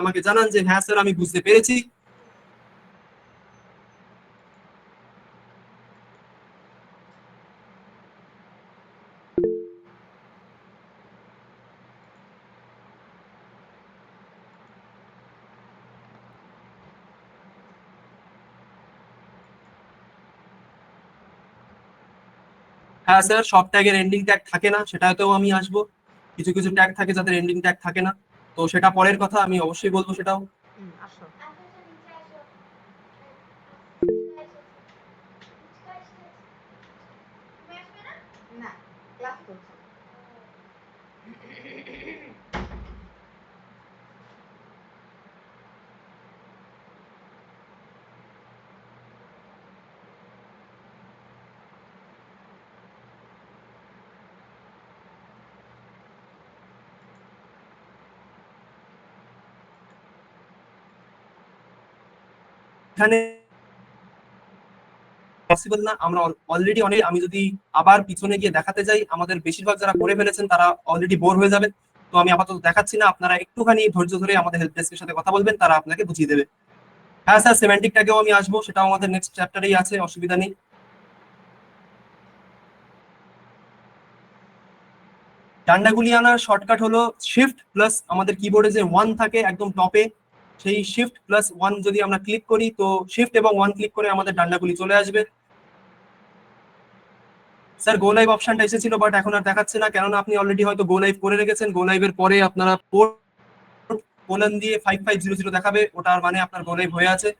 আমাকে জানান যে হ্যাঁ স্যার আমি বুঝতে পেরেছি। হ্যাঁ স্যার, সব ট্যাগের এন্ডিং ট্যাগ থাকে না, সেটাতেও আমি আসবো। কিছু কিছু ট্যাগ থাকে যাদের এন্ডিং ট্যাগ থাকে না, তো সেটা পরের কথা, আমি অবশ্যই বলবো সেটাও। আসো। না, ক্লাস চলছে। এখানে পসিবল না, আমরা অলরেডি অনেক, আমি যদি আবার পিছনে গিয়ে দেখাতে যাই, আমাদের বেশিরভাগ যারা করে ফেলেছেন তারা অলরেডি বোর হয়ে যাবেন। তো আমি আপাতত দেখাচ্ছি না, আপনারা একটুখানি ধৈর্য ধরে আমাদের হেল্প ডেস্কের সাথে কথা বলবেন, তারা আপনাকে বুঝিয়ে দেবে। হ্যাঁ স্যার, সেমেন্টিকটাকেও আমি আসবো, সেটাও আমাদের নেক্সট চ্যাপ্টারেই আছে, অসুবিধা নেই। ডান্ডাগুলি আনার শর্টকাট হলো শিফট প্লাস, আমাদের কিবোর্ডে যে ওয়ান থাকে একদম টপে, সেই শিফট প্লাস ওয়ান যদি আমরা ক্লিক করি, তো শিফট এবং ওয়ান ক্লিক করে আমাদের ডান্ডাগুলি চলে আসবে। স্যার গো লাইভ অপশনটা এসেছিল, বাট এখন আর দেখাচ্ছে না, কেননা আপনি অলরেডি হয়তো গো লাইভ করে রেখেছেন। গো লাইভের পরে আপনারা পোর্ট কোলন দিয়ে 5500 দেখাবে, ওটার মানে আপনার গো লাইভ হয়ে আছে।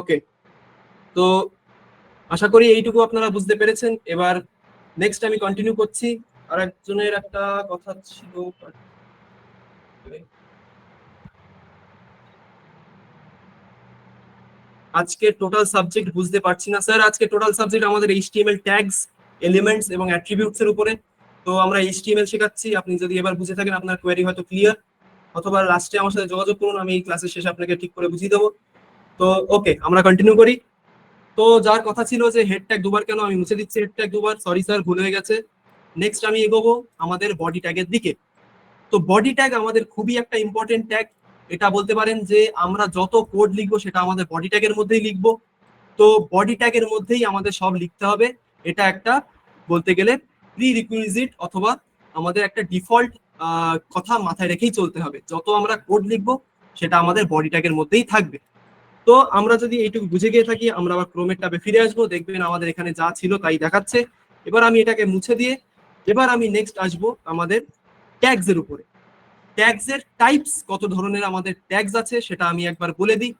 ওকে, তো আশা করি এইটুকু আপনারা বুঝতে পেরেছেন। এবার নেক্সট আমি কন্টিনিউ করছি। আর একজনের একটা কথা ছিল, আজকে টোটাল সাবজেক্ট বুঝতে পারছি না স্যার। আজকে টোটাল সাবজেক্ট আমাদের এইচটিএমএল ট্যাগস, এলিমেন্টস এবং অ্যাট্রিবিউটস এর উপরে। তো আমরা এইচটিএমএল শেখাচ্ছি, আপনি যদি এবার বুঝে থাকেন আপনার কোয়েরি হয়তো ক্লিয়ার, অথবা লাস্টে আমার সাথে যোগাযোগ করুন, আমি ক্লাসের শেষে আপনাকে ঠিক করে বুঝিয়ে দেবো। তো ওকে, আমরা কন্টিনিউ করি। তো যার কথা ছিল যে হেড ট্যাগ দুবার কেন, আমি মুছে দিচ্ছি হেড ট্যাগ দুবার, সরি স্যার ভুল হয়ে গেছে। নেক্সট আমি এগোবো আমাদের বডি ট্যাগের দিকে। তো বডি ট্যাগ আমাদের খুবই একটা ইম্পর্টেন্ট ট্যাগ। এটা বলতে পারেন যে আমরা যত কোড লিখবো সেটা আমাদের বডি ট্যাগের মধ্যেই লিখবো। তো বডি ট্যাগের মধ্যেই আমাদের সব লিখতে হবে। এটা একটা বলতে গেলে প্রি রিকুইজিট, অথবা আমাদের একটা ডিফল্ট কথা মাথায় রেখেই চলতে হবে। যত আমরা কোড লিখবো সেটা আমাদের বডি ট্যাগের মধ্যেই থাকবে। তো আমরা যদি এইটুকু বুঝে গিয়ে থাকি, আমরা আবার ক্রোমের ট্যাবে ফিরে আসবো, দেখবেন আমাদের এখানে যা ছিল তাই দেখাচ্ছে। এবার আমি এটাকে মুছে দিয়ে, এবার আমি নেক্সট আসবো আমাদের ট্যাগস এর উপরে। ট্যাগস এর টাইপস, কত ধরনের আমাদের ট্যাগস আছে সেটা আমি একবার বলে দিই।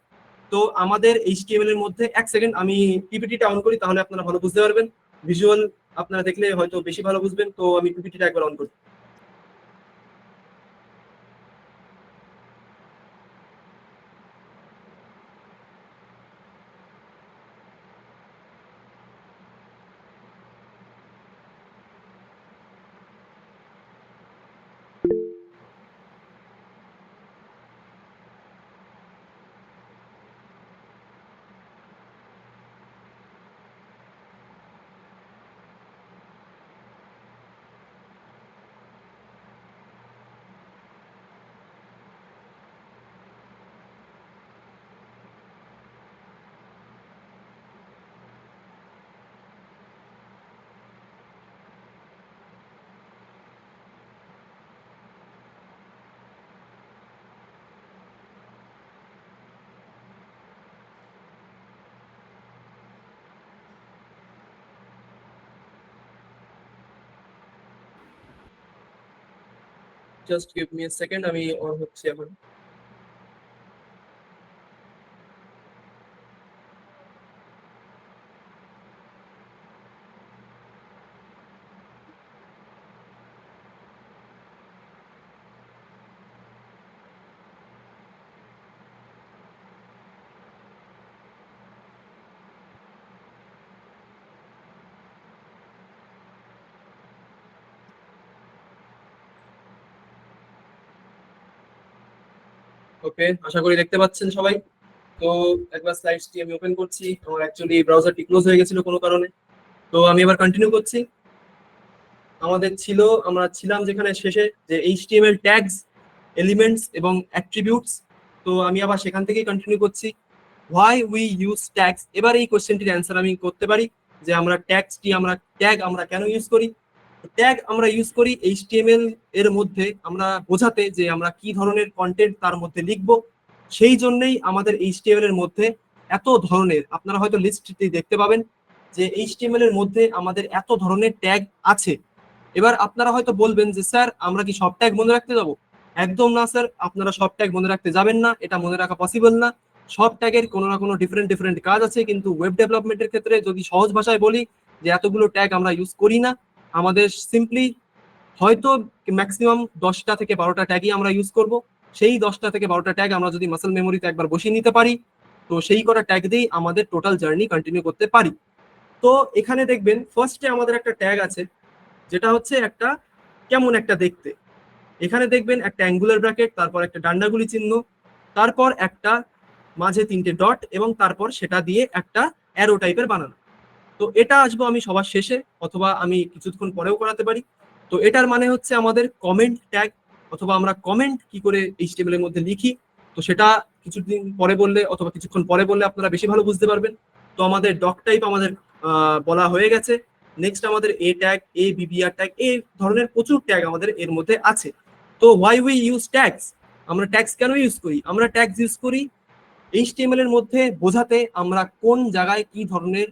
তো আমাদের এইচটিএমএল এর মধ্যে, এক সেকেন্ড আমি পিপিটিটা অন করি, তাহলে আপনারা ভালো বুঝতে পারবেন। ভিজুয়াল আপনারা দেখলে হয়তো বেশি ভালো বুঝবেন, তো আমি পিপিটিটা একবার অন করি। Just give me a second, আমি অন হচ্ছে এখন। ওকে, আশা করি দেখতে পাচ্ছেন সবাই। তো একবার স্লাইডসটি আমি ওপেন করছি, আমার অ্যাকচুয়ালি ব্রাউজারটি ক্লোজ হয়ে গেছিল কোনো কারণে। তো আমি এবার কন্টিনিউ করছি। আমরা ছিলাম যেখানে শেষে, যে এইচটিএমএল ট্যাগস, এলিমেন্টস এবং অ্যাট্রিবিউটস। তো আমি আবার সেখান থেকেই কন্টিনিউ করছি। হোয়াই উই ইউজ ট্যাগস, এবার এই কোশ্চেনটির অ্যান্সার আমি করতে পারি যে ট্যাগ আমরা কেন ইউজ করি। ট্যাগ আমরা ইউজ করি এইচটিএমএল এর মধ্যে আমরা বোঝাতে যে আমরা কি ধরনের কন্টেন্ট তার মধ্যে লিখব। সেই জন্যই আমাদের এইচটিএমএল এর মধ্যে এত ধরনের, আপনারা হয়তো লিস্টটি দেখতে পাবেন যে এইচটিএমএল এর মধ্যে আমাদের এত ধরনের ট্যাগ আছে। এবার আপনারা হয়তো বলবেন যে স্যার আমরা কি সব ট্যাগ মনে রাখতে যাব? একদম না স্যার, আপনারা সব ট্যাগ মনে রাখতে যাবেন না, এটা মনে রাখা পসিবল না। সব ট্যাগের কোনো না কোনো ডিফারেন্ট ডিফারেন্ট কাজ আছে, কিন্তু ওয়েব ডেভেলপমেন্টের ক্ষেত্রে যদি সহজ ভাষায় বলি যে এতগুলো ট্যাগ আমরা ইউজ করি না। আমাদের সিম্পলি হয়তো ম্যাক্সিমাম 10টা থেকে 12টা ট্যাগই আমরা ইউজ করব। সেই 10টা থেকে 12টা ট্যাগ আমরা যদি মাসল মেমোরিতে একবার বসিয়ে নিতে পারি, তো সেই কটা ট্যাগ দিয়েই আমাদের টোটাল জার্নি কন্টিনিউ করতে পারি। তো এখানে দেখবেন ফার্স্টে আমাদের একটা ট্যাগ আছে, যেটা হচ্ছে একটা কেমন একটা দেখতে। এখানে দেখবেন একটা অ্যাঙ্গুলার ব্র্যাকেট, তারপর একটা ডান্ডাগুলি চিহ্ন, তারপর একটা মাঝে 3টে ডট, এবং তারপর সেটা দিয়ে একটা অ্যারো টাইপের বানানো। তো এটা আসবো আমি সবার শেষে, অথবা আমি কিছুক্ষণ পরেও করাতে পারি। তো এটার মানে হচ্ছে আমাদের কমেন্ট ট্যাগ, অথবা আমরা কমেন্ট কি করে এইচটিএমএল এর মধ্যে লিখি। তো সেটা কিছুদিন পরে বললে অথবা কিছুক্ষণ পরে বললে আপনারা বেশি ভালো বুঝতে পারবেন। তো আমাদের ডক টাইপ আমাদের বলা হয়ে গেছে। নেক্সট আমাদের এ ট্যাগ, এ বিবিআর ট্যাগ, এই ধরনের প্রচুর ট্যাগ আমাদের এর মধ্যে আছে। তো হোয়াই উই ইউজ ট্যাগস, আমরা ট্যাগস কেন ইউজ করি? আমরা ট্যাগস ইউজ করি এইচটিএমএল এর মধ্যে বোঝাতে আমরা কোন জায়গায় কি ধরনের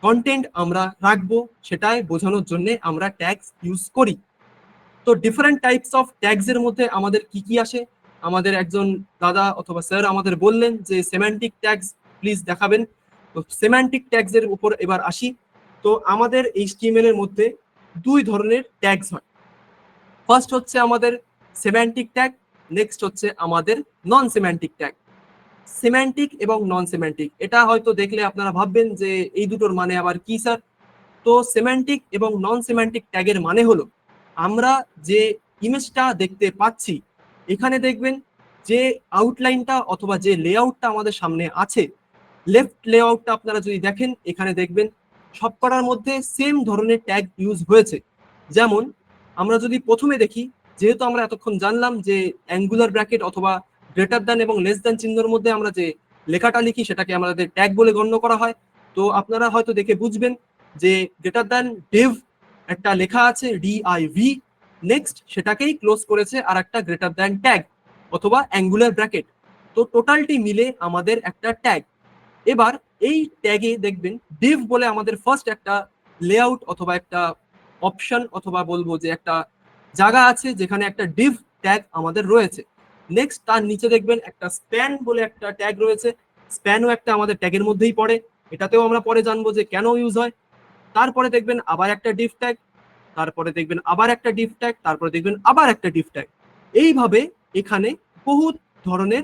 কন্টেন্ট আমরা রাখবো সেটাই বোঝানোর জন্য আমরা ট্যাগস ইউজ করি। তো ডিফারেন্ট টাইপস অফ ট্যাগস এর মধ্যে আমাদের কি কি আসে, আমাদের একজন দাদা অথবা স্যার আমাদের বললেন যে সেমান্টিক ট্যাগস প্লিজ দেখাবেন। তো সেমান্টিক ট্যাগস এর উপর এবার আসি। তো আমাদের এইচটিএমএল এর মধ্যে দুই ধরনের ট্যাগস হয়। ফার্স্ট হচ্ছে আমাদের সেমান্টিক ট্যাগ, নেক্সট হচ্ছে আমাদের নন সেমান্টিক ট্যাগ। সেমান্টিক এবং নন সেমান্টিক, এটা হয়তো দেখলে আপনারা ভাববেন যে এই দুটোর মানে আবার কি স্যার। তো সেমান্টিক এবং নন সেমান্টিক ট্যাগের মানে হলো আমরা যে ইমেজটা দেখতে পাচ্ছি, এখানে দেখবেন যে আউটলাইনটা অথবা যে লেআউটটা আমাদের সামনে আছে, লেফট লেআউটটা আপনারা যদি দেখেন, এখানে দেখবেন সবকটার মধ্যে সেম ধরনের ট্যাগ ইউজ হয়েছে। যেমন আমরা যদি প্রথমে দেখি, যেহেতু আমরা এতক্ষণ জানলাম যে অ্যাঙ্গুলার ব্র্যাকেট অথবা গ্রেটার দ্যান এবং লেস দ্যান চিহ্নের মধ্যে আমরা যে লেখাটা লিখি সেটাকে আমাদের ট্যাগ বলে গণ্য করা হয়। তো আপনারা হয়তো দেখে বুঝবেন যে গ্রেটার দ্যান ডিভ একটা লেখা আছে ডিআইভি, নেক্সট সেটাকেই ক্লোজ করেছে আর একটা গ্রেটার দ্যান ট্যাগ অথবা অ্যাঙ্গুলার ব্র্যাকেট। তো টোটালটি মিলে আমাদের একটা ট্যাগ। এবার এই ট্যাগে দেখবেন ডিভ বলে আমাদের ফার্স্ট একটা লেআউট অথবা একটা অপশন অথবা বলবো যে একটা জায়গা আছে যেখানে একটা ডিভ ট্যাগ আমাদের রয়েছে। নেক্সট তার নিচে দেখবেন একটা স্প্যান বলে একটা ট্যাগ রয়েছে, স্প্যানও একটা আমাদের ট্যাগের মধ্যেই পড়ে, এটাতেও আমরা পরে জানবো যে কেন ইউজ হয়। তারপরে দেখবেন আবার একটা ডিভ ট্যাগ, তারপরে দেখবেন আবার একটা ডিভ ট্যাগ, তারপরে দেখবেন আবার একটা ডিভ ট্যাগ। এইভাবে এখানে বহুত ধরনের,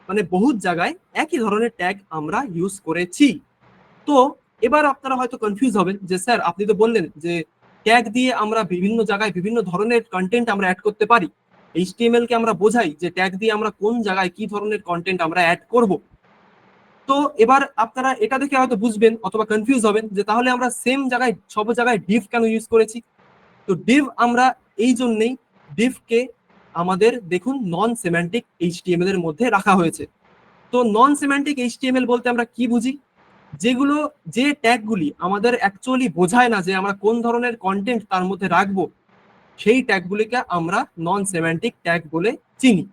মানে বহুত জায়গায় একই ধরনের ট্যাগ আমরা ইউজ করেছি। তো এবার আপনারা হয়তো কনফিউজ হবেন যে স্যার আপনি তো বললেন যে ট্যাগ দিয়ে আমরা বিভিন্ন জায়গায় বিভিন্ন ধরনের কন্টেন্ট আমরা অ্যাড করতে পারি, এইচটিএমএল কে আমরা বোঝাই যে ট্যাগ দিয়ে আমরা কোন জায়গায় কি ধরনের কন্টেন্ট আমরা অ্যাড করব। তো এবার আপনারা এটা দেখে হয়তো বুঝবেন অথবা কনফিউজ হবেন যে তাহলে আমরা সেম জায়গায় সব জায়গায় ডিভ কেন ইউজ করেছি। তো ডিভ আমরা এই জন্যই, ডিভকে আমাদের দেখুন নন সেমান্টিক এইচটিএমএল এর মধ্যে রাখা হয়েছে। তো নন সেমান্টিক এইচটিএমএল বলতে আমরা কি বুঝি? যেগুলো, যে ট্যাগগুলি আমাদের অ্যাকচুয়ালি বোঝায় না যে আমরা কোন ধরনের কন্টেন্ট তার মধ্যে রাখবো, সেই ট্যাগগুলিকে আমরা নন সেমান্টিক ট্যাগ বলে চিনি।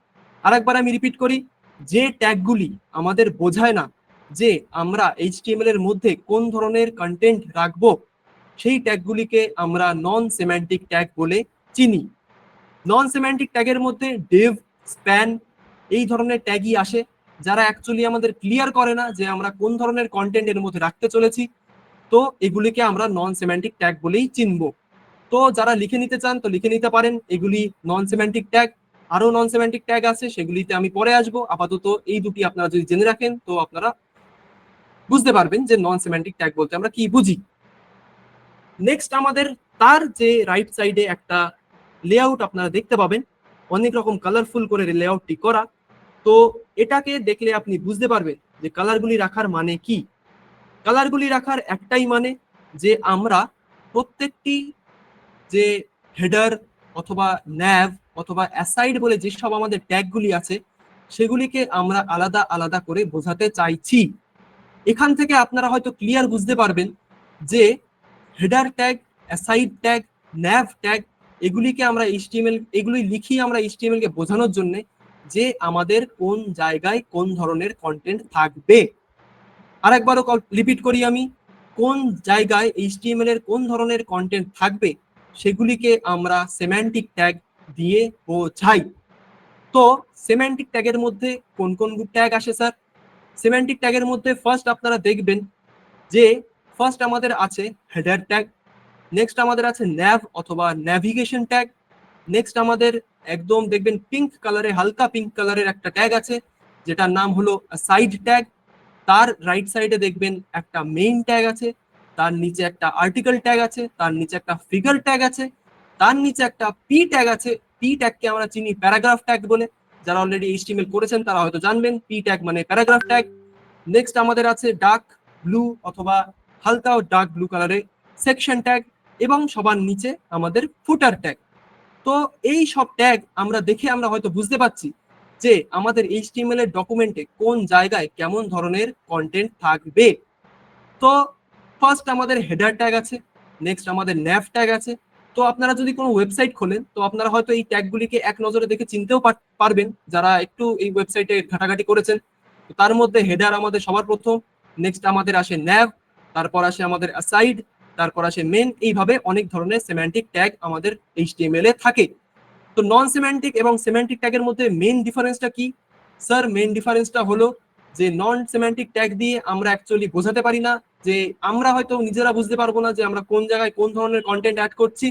আরেকবার আমি রিপিট করি, যে ট্যাগগুলি আমাদের বোঝায় না যে আমরা এইচটিএমএল এর মধ্যে কোন ধরনের কন্টেন্ট রাখবো, সেই ট্যাগগুলিকে আমরা নন সেমান্টিক ট্যাগ বলে চিনি। নন সেমান্টিক ট্যাগের মধ্যে ডিভ, স্প্যান এই ধরনের ট্যাগই আসে, যারা অ্যাকচুয়ালি আমাদের ক্লিয়ার করে না যে আমরা কোন ধরনের কন্টেন্ট এর মধ্যে রাখতে চলেছি। তো এগুলিকে আমরা নন সেমান্টিক ট্যাগ বলেই চিনবো। তো যারা লিখে নিতে চান তো লিখে নিতে পারেন, এগুলি নন সেমান্টিক ট্যাগ। আরো নন সেমান্টিক ট্যাগ আছে, সেগুলিতে আমি পরে আসবো। আপাতত এই দুটি আপনারা যদি জেনে রাখেন তো আপনারা বুঝতে পারবেন যে নন সেমান্টিক ট্যাগ বলতে আমরা কি বুঝি। নেক্সট আমাদের তার যে রাইট সাইডে একটা লেআউট আপনারা দেখতে পাবেন, অনেক রকম কালারফুল করে লেআউটটি করা। তো এটাকে দেখলে আপনি বুঝতে পারবেন যে কালারগুলি রাখার মানে কি। কালারগুলি রাখার একটাই মানে যে আমরা প্রত্যেকটি যে হেডার অথবা ন্যাভ অথবা অ্যাসাইড বলে যেসব আমাদের ট্যাগগুলি আছে সেগুলিকে আমরা আলাদা আলাদা করে বোঝাতে চাইছি। এখান থেকে আপনারা হয়তো ক্লিয়ার বুঝতে পারবেন যে header tag, aside tag, nav tag এগুলিকে আমরা এইচটিএমএল এগুলি লিখি আমরা এইচটিএমএল কে বোঝানোর জন্য যে আমাদের কোন জায়গায় কোন ধরনের কন্টেন্ট থাকবে। আরেকবারও রিপিট করি আমি, কোন জায়গায় এইচটিএমএল এর কোন ধরনের কন্টেন্ট থাকবে সেগুলিকে আমরা সেম্যান্টিক ট্যাগ দিয়ে বোঝাই। তো সেম্যান্টিক ট্যাগের মধ্যে কোন কোন ট্যাগ আসে স্যার? সেম্যান্টিক ট্যাগের মধ্যে ফার্স্ট আপনারা দেখবেন যে ফার্স্ট আমাদের আছে হেডার ট্যাগ, নেক্সট আমাদের আছে ন্যাভ অথবা ন্যাভিগেশন ট্যাগ, নেক্সট আমাদের একদম দেখবেন পিঙ্ক কালারে, হালকা পিঙ্ক কালারের একটা ট্যাগ আছে যেটার নাম হলো সাইড ট্যাগ। তার রাইট সাইডে দেখবেন একটা মেইন ট্যাগ আছে, তার নিচে একটা আর্টিকেল ট্যাগ আছে, তার নিচে একটা ফিগার ট্যাগ আছে, তার নিচে একটা পি ট্যাগ আছে। পি ট্যাগকে আমরা চিনি প্যারাগ্রাফ ট্যাগ বলে, যারা অলরেডি এইচটিএমএল করেছেন তারা হয়তো জানবেন পি ট্যাগ মানে প্যারাগ্রাফ ট্যাগ। নেক্সট আমাদের আছে ডার্ক ব্লু অথবা হালকা ডার্ক ব্লু কালারের সেকশন ট্যাগ, এবং সবার নিচে আমাদের ফুটার ট্যাগ। তো এই সব ট্যাগ আমরা দেখে আমরা হয়তো বুঝতে পারছি যে আমাদের এইচটিএমএল এর ডকুমেন্টে কোন জায়গায় কেমন ধরনের কন্টেন্ট থাকবে। তো ফার্স্ট আমাদের হেডার ট্যাগ আছে, নেক্সট আমাদের ন্যাভ ট্যাগ আছে। তো আপনারা যদি কোনো ওয়েবসাইট খোলেন তো আপনারা হয়তো এই ট্যাগগুলিকে এক নজরে দেখে চিনতেও পারবেন যারা একটু এই ওয়েবসাইটে ঘাটাঘাটি করেছেন। তার মধ্যে হেডার আমাদের সবার প্রথম, নেক্সট আমাদের আসে ন্যাভ, তারপর আসে আমাদের অ্যাসাইড, তারপর আসে মেন। এইভাবে অনেক ধরনের সেম্যান্টিক ট্যাগ আমাদের এইচটিএমএল এ থাকে। তো নন সেম্যান্টিক এবং সেম্যান্টিক ট্যাগের মধ্যে মেন ডিফারেন্সটা কি? স্যার মেন ডিফারেন্সটা হলো যে নন সেম্যান্টিক ট্যাগ দিয়ে আমরা অ্যাকচুয়ালি বোঝাতে পারি না, যে আমরা হয়তো নিজেরা বুঝতে পারবো না যে আমরা কোন জায়গায় কোন ধরনের কন্টেন্ট অ্যাড করছি।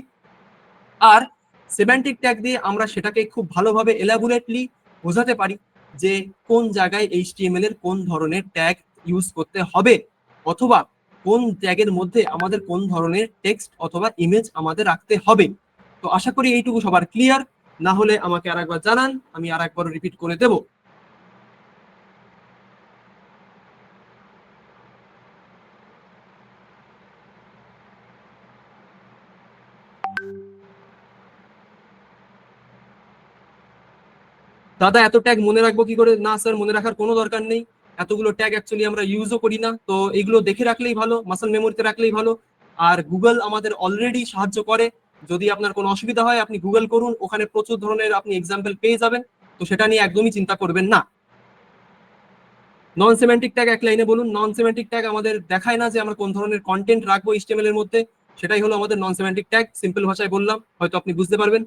আর সেম্যান্টিক ট্যাগ দিয়ে আমরা সেটাকে খুব ভালোভাবে এলাবোরেটলি বোঝাতে পারি যে কোন জায়গায় এইচটিএমএল এর কোন ধরনের ট্যাগ ইউজ করতে হবে, অথবা কোন ট্যাগের মধ্যে আমাদের কোন ধরনের টেক্সট অথবা ইমেজ আমাদের রাখতে হবে। তো আশা করি এইটুকু সবার ক্লিয়ার। না হলে আমাকে আরেকবার জানান, আমি আরেকবার রিপিট করে দেব। দাদা এত ট্যাগ মনে রাখবো কি করে? না স্যার, মনে রাখার কোনো দরকার নেই। এতগুলো ট্যাগ অ্যাকচুয়ালি আমরা ইউজও করি না, তো এগুলো দেখে রাখলেই ভালো, মাসল মেমোরিতে রাখলেই ভালো। আর গুগল আমাদের অলরেডি সাহায্য করে। যদি আপনার কোনো অসুবিধা হয় আপনি গুগল করুন, ওখানে প্রচুর ধরনের আপনি এক্সাম্পল পেয়ে যাবেন। তো সেটা নিয়ে একদমই চিন্তা করবেন না। নন সেমেন্টিক ট্যাগ এক লাইনে বলুন। নন সেমেন্টিক ট্যাগ আমাদের দেখায় না যে আমরা কোন ধরনের কন্টেন্ট রাখবো এইচটিএমএল এর মধ্যে, সেটাই হলো আমাদের নন সেমেন্টিক ট্যাগ। সিম্পল ভাষায় বললাম, হয়তো আপনি বুঝতে পারবেন।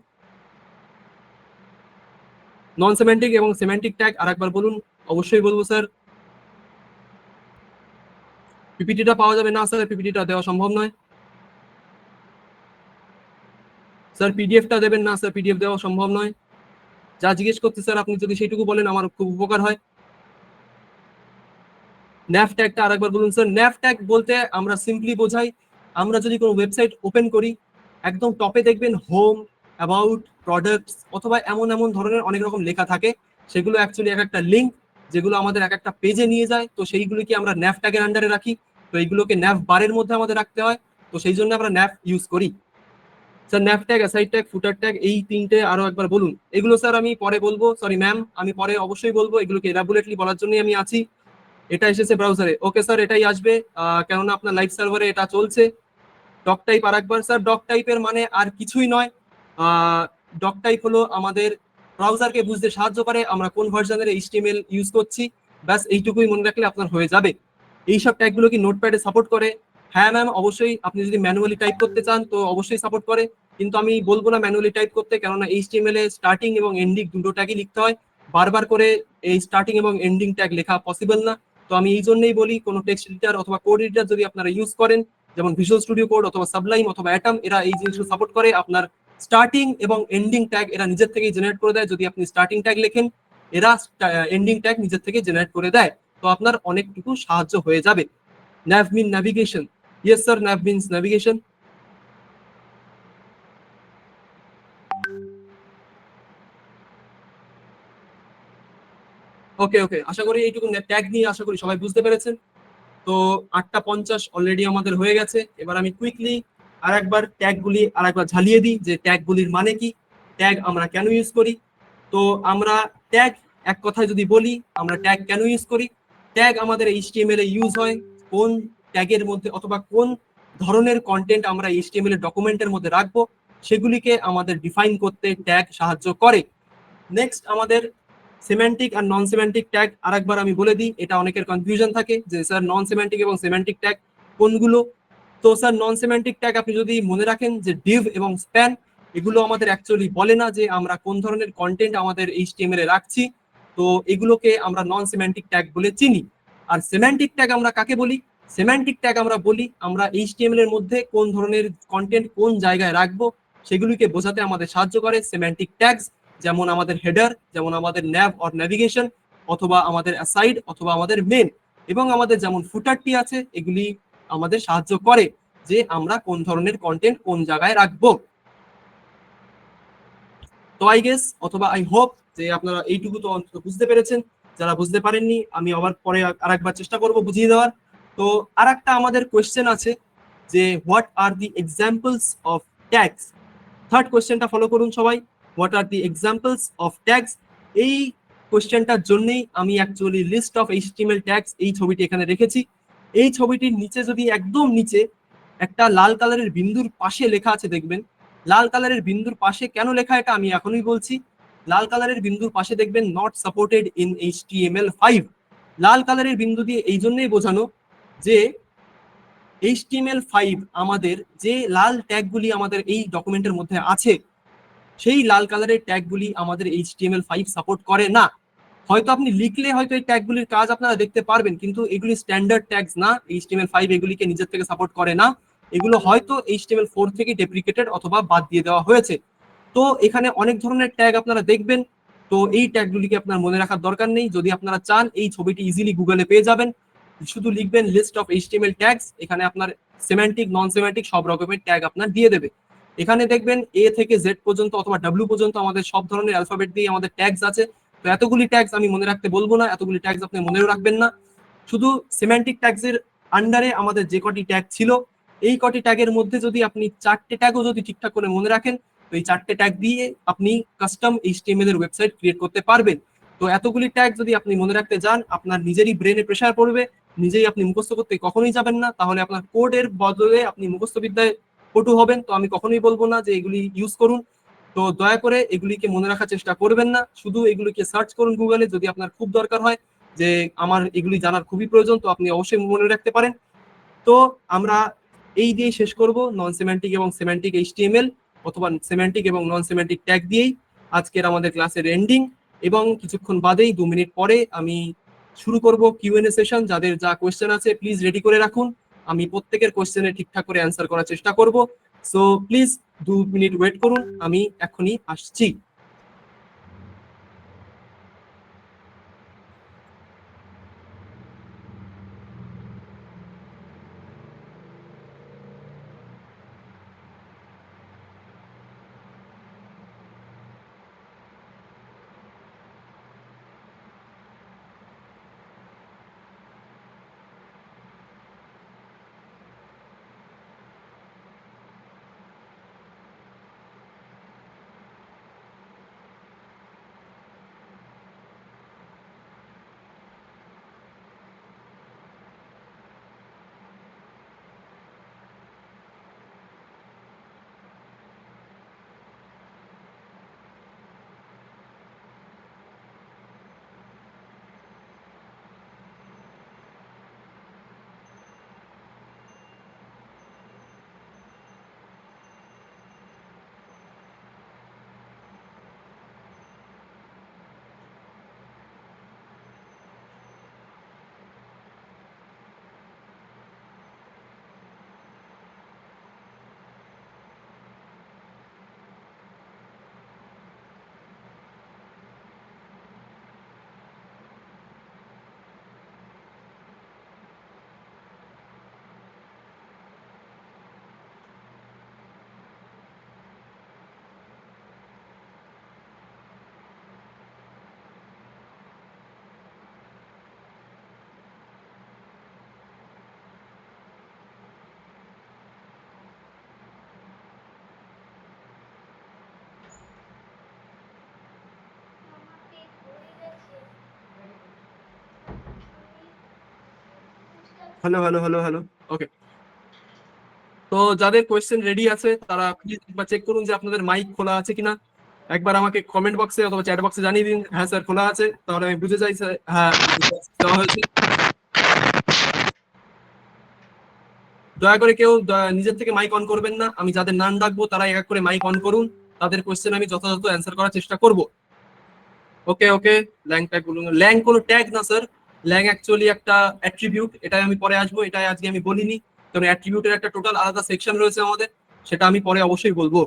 নন সেমেন্টিক এবং সেমেন্টিক ট্যাগ আরেকবার বলুন। অবশ্যই বলবো স্যার। পিপিটিটা পাওয়া যাবে? না স্যার, পিপিটিটা দেওয়া সম্ভব নয়। স্যার পিডিএফটা দেবেন? না স্যার, পিডিএফ দেওয়া সম্ভব নয়। যা জিজ্ঞেস করতে স্যার আপনি যদি সেইটুকু বলেন আমার খুব উপকার হয়। ন্যাভ ট্যাগটা আরেকবার বলুন স্যার। ন্যাভ ট্যাগ বলতে আমরা সিম্পলি বোঝাই, আমরা যদি কোনো ওয়েবসাইট ওপেন করি একদম টপে দেখবেন হোম, অ্যাবাউট, প্রোডাক্টস অথবা এমন এমন ধরনের অনেক রকম লেখা থাকে। সেগুলো অ্যাকচুয়ালি এক একটা লিঙ্ক যেগুলো আমাদের এক একটা পেজে নিয়ে যায়। তো সেইগুলোকে আমরা ন্যাভ ট্যাগের আন্ডারে রাখি। তো এইগুলোকে ন্যাভ বারের মধ্যে আমাদের রাখতে হয়। তো সেই জন্য আমরা ন্যাভ ইউজ করি। Sir nav tag, aside tag, footer tag, এই তিনটে আরো একবার বলুন। এগুলো স্যার আমি পরে বলবো, সরি ম্যাম, আমি পরে অবশ্যই বলবো। এগুলোকে এলাবোরেটলি বলার জন্যই আমি আছি। এটা এসেছে ব্রাউজারে, ওকে স্যার এটাই আসবে, কেননা আপনার লাইভ সার্ভারে এটা চলছে। ডক টাইপ আরেকবার স্যার। ডক টাইপের মানে আর কিছুই নয়, ডক টাইপ হলো আমাদের ব্রাউজারকে বুঝতে সাহায্য করে আমরা কোন ভার্সনের এইচটিএমএল ইউজ করছি। ব্যাস এইটুকুই মনে রাখলে আপনার হয়ে যাবে। এইসব ট্যাগগুলো কি নোটপ্যাডে সাপোর্ট করে? হ্যাঁ ম্যাম অবশ্যই। আপনি যদি ম্যানুয়ালি টাইপ করতে চান তো অবশ্যই সাপোর্ট করে, কিন্তু আমি বলবো না ম্যানুয়ালি টাইপ করতে, কেননা এইচটিএমএল এ স্টার্টিং এবং এন্ডিং দুটো ট্যাগই লিখতে হয়। বারবার করে এই স্টার্টিং এবং এন্ডিং ট্যাগ লেখা পসিবল না। তো আমি এই জন্যই বলি কোনো টেক্সট এডিটর অথবা কোড এডিটর যদি আপনারা ইউজ করেন, যেমন ভিজুয়াল স্টুডিও কোড অথবা সাবলাইম অথবা অ্যাটম, এরা এই জিনিসগুলো সাপোর্ট করে। আপনার স্টার্টিং এবং এন্ডিং ট্যাগ এরা নিজের থেকেই জেনারেট করে দেয়। যদি আপনি স্টার্টিং ট্যাগ লেখেন এরা এন্ডিং ট্যাগ নিজের থেকে জেনারেট করে দেয়। তো আপনার অনেকটুকু সাহায্য হয়ে যাবে। nav mean navigation. Yes sir, nav means navigation. ওকে ওকে, আশা করি এইটুকু ট্যাগ নিয়ে আশা করি সবাই বুঝতে পেরেছেন। তো 8:50 অলরেডি আমাদের হয়ে গেছে। এবার আমি কুইকলি আরেকবার ঝালিয়ে দিই যে ট্যাগগুলির মানে কি, ট্যাগ আমরা কেন ইউজ করি। তো আমরা ট্যাগ, এক কথায় যদি বলি, আমরা ট্যাগ কেন ইউজ করি। ট্যাগ আমাদের এইচটিএমএল এ ইউজ হয় কোন ট্যাগের মধ্যে অথবা কোন ধরনের কন্টেন্ট আমরা এইচটিএমএল এর ডকুমেন্টের মধ্যে রাখবো, সেগুলিকে আমাদের ডিফাইন করতে ট্যাগ সাহায্য করে। নেক্সট আমাদের সেমান্টিক আর নন সেমান্টিক ট্যাগ। আরেকবার আমি বলে দিই, এটা অনেকের কনফিউশন থাকে যে স্যার নন সেমান্টিক এবং সেমান্টিক ট্যাগ কোনগুলো। তো স্যার নন সেমান্টিক ট্যাগ আপনি যদি মনে রাখেন যে ডিভ এবং স্প্যান, এগুলো আমাদের অ্যাকচুয়ালি বলে না যে আমরা কোন ধরনের কন্টেন্ট আমাদের এইচটিএমএল এ রাখছি। তো এগুলোকে আমরা নন সেমান্টিক ট্যাগ বলে চিনি। আর সেমান্টিক ট্যাগ আমরা কাকে বলি, সেমান্টিক ট্যাগ আমরা বলি আমরা এইচটিএমএল এর মধ্যে কোন ধরনের কন্টেন্ট কোন জায়গায় রাখবো সেগুলিকে বোঝাতে আমাদের সাহায্য করে সেমান্টিক ট্যাগস। যেমন আমাদের হেডার, যেমন আমাদের ন্যাভ অর ন্যাভিগেশন, অথবা আমাদের অ্যাসাইড, অথবা আমাদের মেন, এবং আমাদের যেমন ফুটারটি আছে, এগুলি আমাদের সাহায্য করে যে আমরা কোন ধরনের কন্টেন্ট কোন জায়গায় রাখবো। তো আই গেস অথবা আই হোপ যে আপনারা এইটুকু তো অন্তত বুঝতে পেরেছেন। যারা বুঝতে পারেননি আমি আবার পরে আরেকবার চেষ্টা করব বুঝিয়ে দেওয়ার। তো আরেকটা আমাদের কোয়েশ্চেন আছে যে what are the examples of tags. Third কোয়েশ্চেনটা ফলো করুন সবাই, what are the examples of tags. এই কোয়েশ্চেনটার জন্যই আমি actually list of HTML tags এই ছবিটি এখানে রেখেছি। এই ছবিটির নিচে যদি একদম নিচে একটা লাল কালারের বিন্দুর পাশে লেখা আছে দেখবেন। লাল কালারের বিন্দুর পাশে কেন লেখা এটা আমি এখনই বলছি। লাল কালারের বিন্দুর পাশে দেখবেন নট সাপোর্টেড ইন HTML5। লাল কালারের বিন্দু দিয়ে এই জন্যই বোঝানো যে HTML5 আমাদের যে লাল ট্যাগগুলি আমাদের এই ডকুমেন্টের মধ্যে আছে, সেই লাল কালারের ট্যাগগুলি আমাদের HTML5 সাপোর্ট করে না। হয়তো আপনি লিখলে হয়তো এই ট্যাগগুলির কাজ আপনারা দেখতে পারবেন, কিন্তু এগুলি স্ট্যান্ডার্ড ট্যাগস না। HTML5 এগুলিকে নিজের থেকে সাপোর্ট করে না। এগুলো হয়তো HTML4 থেকে ডেপ্রিকেটেড অথবা বাদ দিয়ে দেওয়া হয়েছে। তো এখানে অনেক ধরনের ট্যাগ আপনারা দেখবেন। তো এই ট্যাগগুলিকে আপনার মনে রাখার দরকার নেই। যদি আপনারা চান এই ছবিটি ইজিলি গুগলে পেয়ে যাবেন। শুধু লিখবেন লিস্ট অফ HTML ট্যাগস, এখানে আপনার সেমান্টিক নন সেমান্টিক সব রকমের ট্যাগ আপনার দিয়ে দেবে। এখানে দেখবেন এ থেকে জেড পর্যন্ত অথবা ডাব্লিউ পর্যন্ত আমাদের সব ধরনের অ্যালফাবেট দিয়ে আমাদের ট্যাগস আছে। তো এতগুলি ট্যাগস আমি মনে রাখতে বলবো না, এতগুলি ট্যাগস আপনি মনেও রাখবেন না। শুধু সিমেন্টিক ট্যাগস এর আন্ডারে আমাদের যে কটি ট্যাগ ছিল, এই কটি ট্যাগের মধ্যে যদি আপনি 4টে ট্যাগও যদি ঠিকঠাক করে মনে রাখেন, তো এই 4টে ট্যাগ দিয়ে আপনি কাস্টম এইচটিএমএল এর ওয়েবসাইট ক্রিয়েট করতে পারবেন। তো এতগুলি ট্যাগ যদি আপনি মনে রাখতে যান, আপনার নিজেরই ব্রেনে প্রেসার পড়বে, নিজেই আপনি মুখস্থ করতে কখনোই যাবেন না। তাহলে আপনার কোডের বদলে আপনি মুখস্থ বিদ্যায় পটু হবেন। তো আমি কখনোই বলবো না যে এগুলি ইউজ করুন। তো দয়া করে এগুলিকে মনে রাখার চেষ্টা করবেন না, শুধু এগুলিকে সার্চ করুন গুগলে। যদি আপনার খুব দরকার হয় যে আমার এগুলি জানার খুবই প্রয়োজন, তো আপনি অবশ্যই মনে রাখতে পারেন। তো আমরা এই দিয়ে শেষ করব নন সেমান্টিক এবং সেমান্টিক এইচটিএমএল, অথবা সেমান্টিক এবং নন সেমান্টিক ট্যাগ দিয়েই আজকের আমাদের ক্লাসের এন্ডিং। এবং কিছুক্ষণ বাদেই 2 মিনিট পরে আমি শুরু করব কিউএনএ সেশন। যাদের যা কোয়েশ্চেন আছে প্লিজ রেডি করে রাখুন। আমি প্রত্যেকের কোয়েশ্চেনে ঠিকঠাক করে অ্যান্সার করার চেষ্টা করব। সো প্লিজ 2 মিনিট ওয়েট করুন, আমি এখনই আসছি। Hello hello hello hello. Okay, তো যাদের কোয়েশ্চেন রেডি আছে তারা প্লিজ একবার চেক করুন যে আপনাদের মাইক খোলা আছে কিনা। একবার আমাকে কমেন্ট বক্সে অথবা চ্যাট বক্সে জানিয়ে দিন, হ্যাঁ স্যার খোলা আছে, তাহলে আমি বুঝে যাই স্যার হ্যাঁ দেওয়া হয়েছে। দয়া করে কেউ নিজের থেকে মাইক অন করবেন না, আমি যাদের নাম ডাকবো তারা এক এক করে মাইক অন করুন, তাদের কোয়েশ্চেন আমি যথাযথ অ্যান্সার করার চেষ্টা করব। ওকে ওকে, ল্যাং ট্যাগ বলুন। ল্যাং কোনো ট্যাগ না স্যার, ল্যাং অ্যাকচুয়ালি একটা অ্যাট্রিবিউট, এটাই আমি পরে আসবো, এটাই আজকে আমি বলিনি, কারণ অ্যাট্রিবিউটের একটা টোটাল আলাদা সেকশন রয়েছে আমাদের, সেটা আমি পরে অবশ্যই বলবো।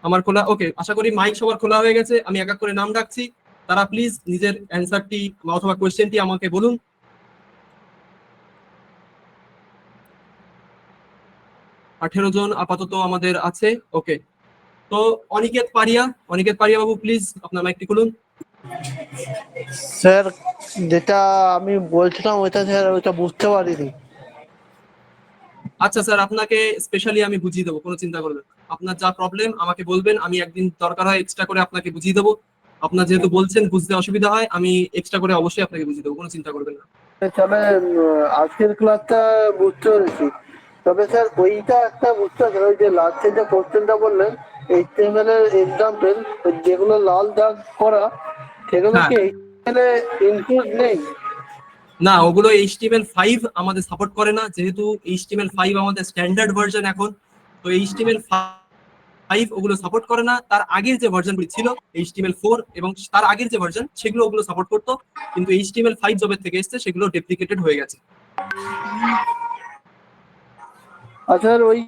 আমার খোলা, ওকে, আশা করি মাইক সবার খোলা হয়ে গেছে। আমি এক এক করে নাম ডাকছি, তারা প্লিজ নিজের অ্যান্সারটি অথবা কোয়েশ্চেনটি আমাকে বলুন। 18 জন আপাতত আমাদের আছে। ওকে, তো অনিকেত পারিয়া, অনিকেত পারিয়া বাবু প্লিজ আপনার মাইকটি খুলুন। স্যার যেটা আমি বলছিলাম ওইটা স্যার ওইটা বুঝতে পারিনি। আচ্ছা স্যার, আপনাকে স্পেশালি আমি বুঝিয়ে দেবো, কোনো চিন্তা করবেন না। আপনার যা প্রবলেম আমাকে বলবেন, আমি একদিন দরকার হয় এক্সট্রা করে আপনাকে বুঝিয়ে দেবো। আপনার যেহেতু বলছেন বুঝতে অসুবিধা হয়, আমি এক্সট্রা করে অবশ্যই আপনাকে বুঝিয়ে দেবো, কোনো চিন্তা করবেন না। তবে আজকের ক্লাসটা বুঝতে পেরেছি, তবে স্যার ওইটা একটা বুঝতে পারছি ওই যে লাস্টে যে কোশ্চেনটা বললেন এইচটিএমএল এর এক্সাম্পল যেগুলো লাল দাগ করা সেগুলো হ্যাঁ, কি এইচটিএমএল এ ইনক্লুড নেই? না ওগুলো HTML5 আমাদের সাপোর্ট করে না, যেহেতু HTML5 আমাদের স্ট্যান্ডার্ড ভার্সন এখন, তো HTML5 ওগুলো সাপোর্ট করে না। তার আগের যে ভার্সনগুলি ছিল HTML4 এবং তার আগের যে ভার্সন সেগুলো ওগুলো সাপোর্ট করতো, কিন্তু HTML5 জবের থেকে এসছে সেগুলো ডেপ্লিকেটেড হয়ে গেছে। আচ্ছা স্যার ওই